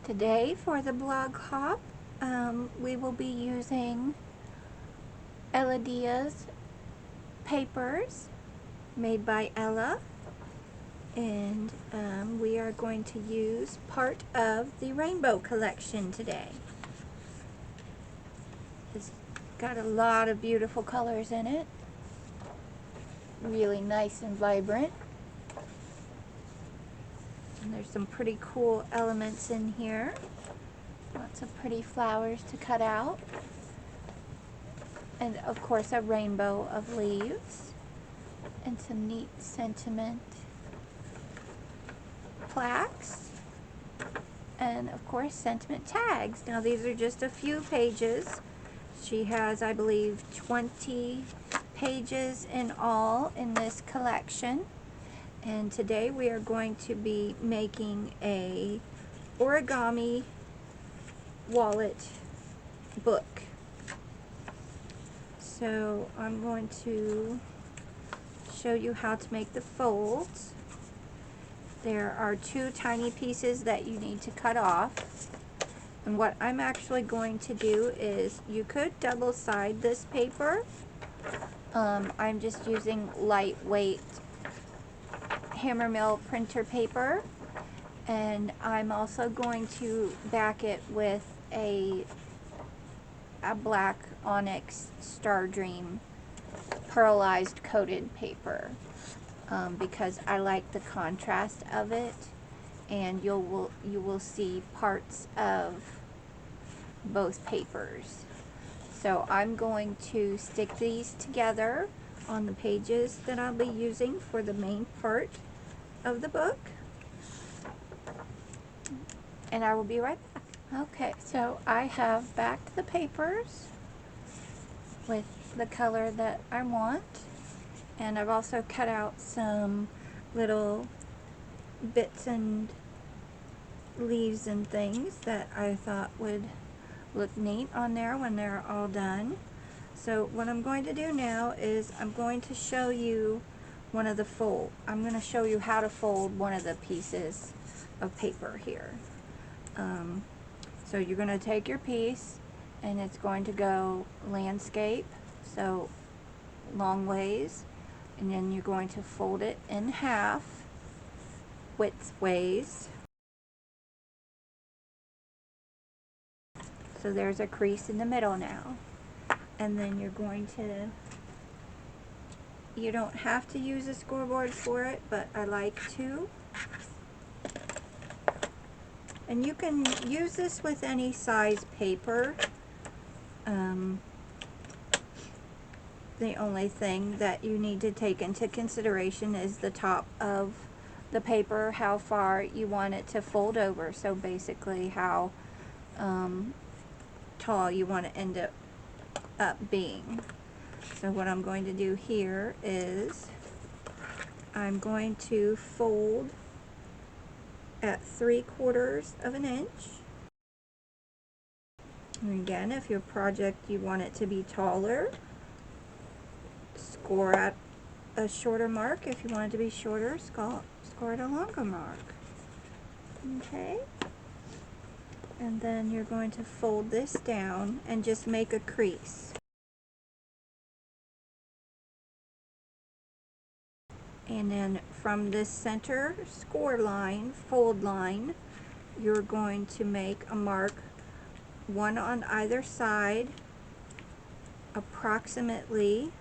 Today for the blog hop, we will be using ElaDia's papers made by Ella, and we are going to use part of the rainbow collection today. It's got a lot of beautiful colors in it, really nice and vibrant. And there's some pretty cool elements in here. Lots of pretty flowers to cut out. And of course a rainbow of leaves. And some neat sentiment plaques. And of course sentiment tags. Now these are just a few pages. She has, I believe, 20 pages in all in this collection. And today we are going to be making a origami wallet book. So I'm going to show you how to make the folds. There are two tiny pieces that you need to cut off. And what I'm actually going to do is, you could double side this paper. I'm just using lightweight hammer mill printer paper, and I'm also going to back it with a black onyx Star Dream pearlized coated paper, because I like the contrast of it, and you will see parts of both papers. So I'm going to stick these together on the pages that I'll be using for the main part of the book, and I will be right back. Okay, so I have backed the papers with the color that I want, and I've also cut out some little bits and leaves and things that I thought would look neat on there when they're all done. So what I'm going to do now is I'm going to show you I'm going to show you how to fold one of the pieces of paper here. So you're going to take your piece, and it's going to go landscape, so long ways, and then you're going to fold it in half width ways. So there's a crease in the middle now. And then you're going to, you don't have to use a scoreboard for it, but I like to. And you can use this with any size paper. The only thing that you need to take into consideration is the top of the paper, how far you want it to fold over. So basically how tall you want to end up being. So what I'm going to do here is I'm going to fold at 3/4 of an inch. And again, if your project you want it to be taller, score at a shorter mark. If you want it to be shorter, score at a longer mark. Okay. And then you're going to fold this down and just make a crease. And then from this center score line, fold line, you're going to make a mark, one on either side, approximately,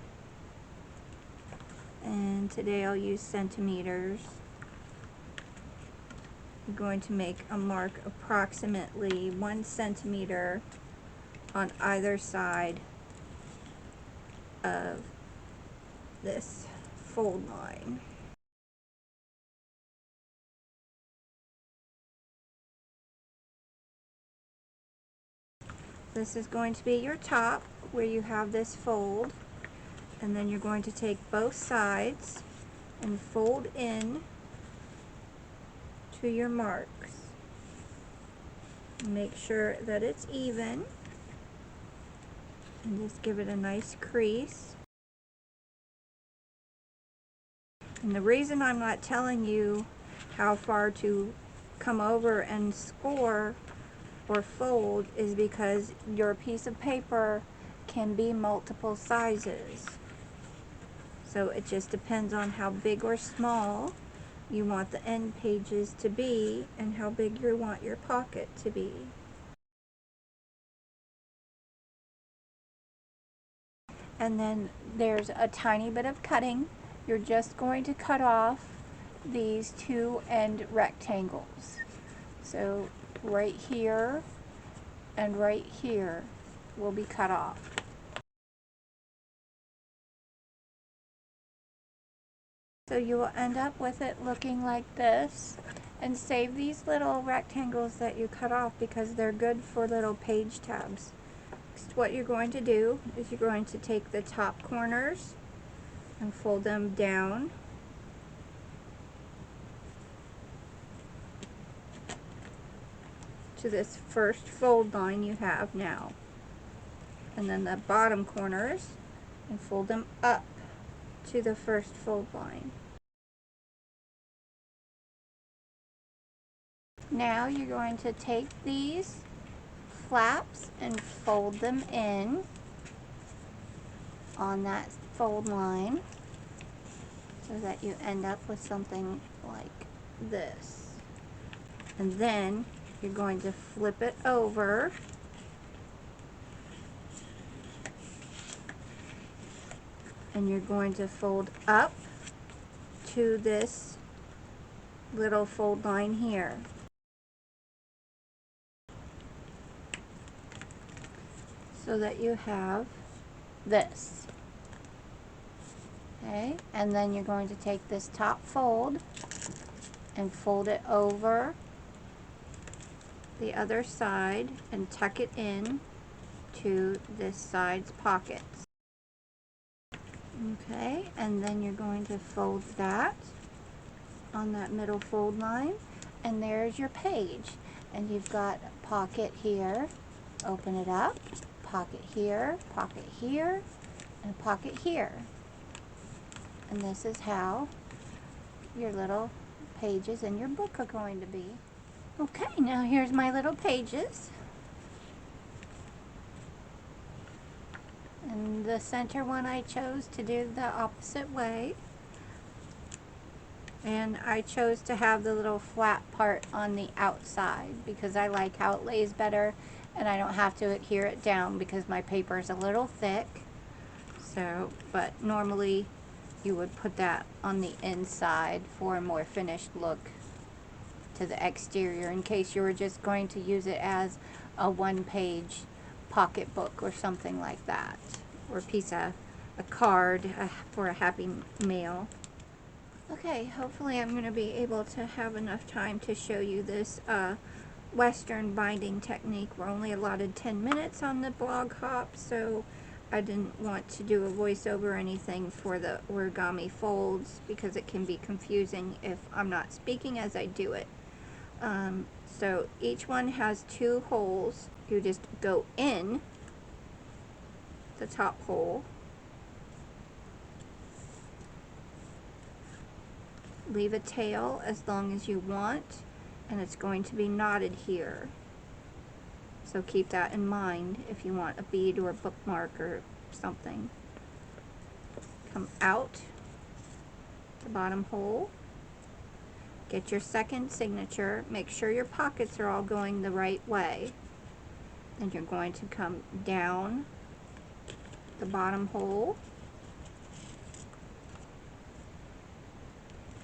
and today I'll use centimeters. You're going to make a mark approximately 1 centimeter on either side of this fold line. This is going to be your top where you have this fold, and then you're going to take both sides and fold in to your marks. Make sure that it's even, and just give it a nice crease. And the reason I'm not telling you how far to come over and score or fold is because your piece of paper can be multiple sizes. So it just depends on how big or small you want the end pages to be and how big you want your pocket to be. And then there's a tiny bit of cutting. You're just going to cut off these two end rectangles. So right here and right here will be cut off. So you will end up with it looking like this, and save these little rectangles that you cut off because they're good for little page tabs. Next, what you're going to do is you're going to take the top corners and fold them down to this first fold line you have now, and then the bottom corners and fold them up to the first fold line. Now you're going to take these flaps and fold them in on that fold line so that you end up with something like this. And then you're going to flip it over and you're going to fold up to this little fold line here. So that you have this. Okay, and then you're going to take this top fold and fold it over the other side and tuck it in to this side's pockets. Okay, and then you're going to fold that on that middle fold line, and there's your page. And you've got a pocket here, open it up, pocket here, and a pocket here. And this is how your little pages in your book are going to be. Okay, now here's my little pages. And the center one I chose to do the opposite way. And I chose to have the little flat part on the outside because I like how it lays better and I don't have to adhere it down because my paper is a little thick. So, but normally you would put that on the inside for a more finished look to the exterior in case you were just going to use it as a one-page pocketbook or something like that, or a piece of a card for a happy mail. Okay, hopefully I'm going to be able to have enough time to show you this Western binding technique. We're only allotted 10 minutes on the blog hop, so I didn't want to do a voiceover or anything for the origami folds because it can be confusing if I'm not speaking as I do it. So each one has 2 holes. You just go in the top hole, leave a tail as long as you want, and it's going to be knotted here. So keep that in mind if you want a bead or a bookmark or something. Come out the bottom hole, get your second signature, make sure your pockets are all going the right way. Then you're going to come down the bottom hole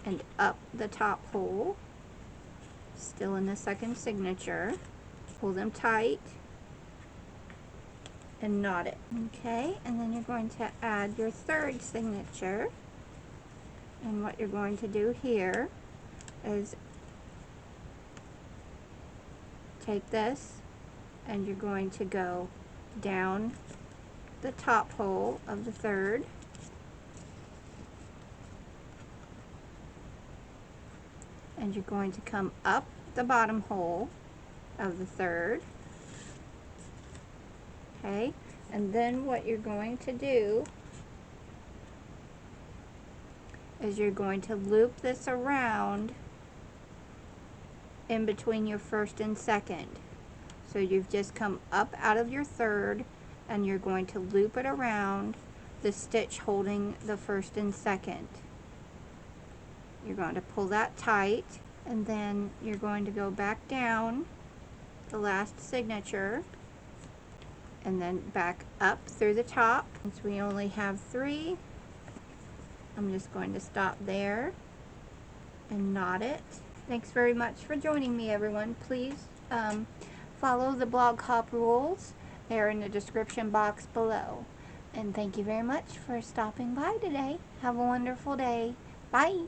and up the top hole, still in the second signature. Pull them tight and knot it. Okay, and then you're going to add your third signature. And what you're going to do here is take this and you're going to go down the top hole of the third, and you're going to come up the bottom hole of the third. Okay, and then what you're going to do is you're going to loop this around in between your first and second. So you've just come up out of your third, and you're going to loop it around the stitch holding the first and second. You're going to pull that tight, and then you're going to go back down the last signature, and then back up through the top. Since we only have 3, I'm just going to stop there and knot it. Thanks very much for joining me, everyone. Please follow the blog hop rules. They're in the description box below. And thank you very much for stopping by today. Have a wonderful day. Bye.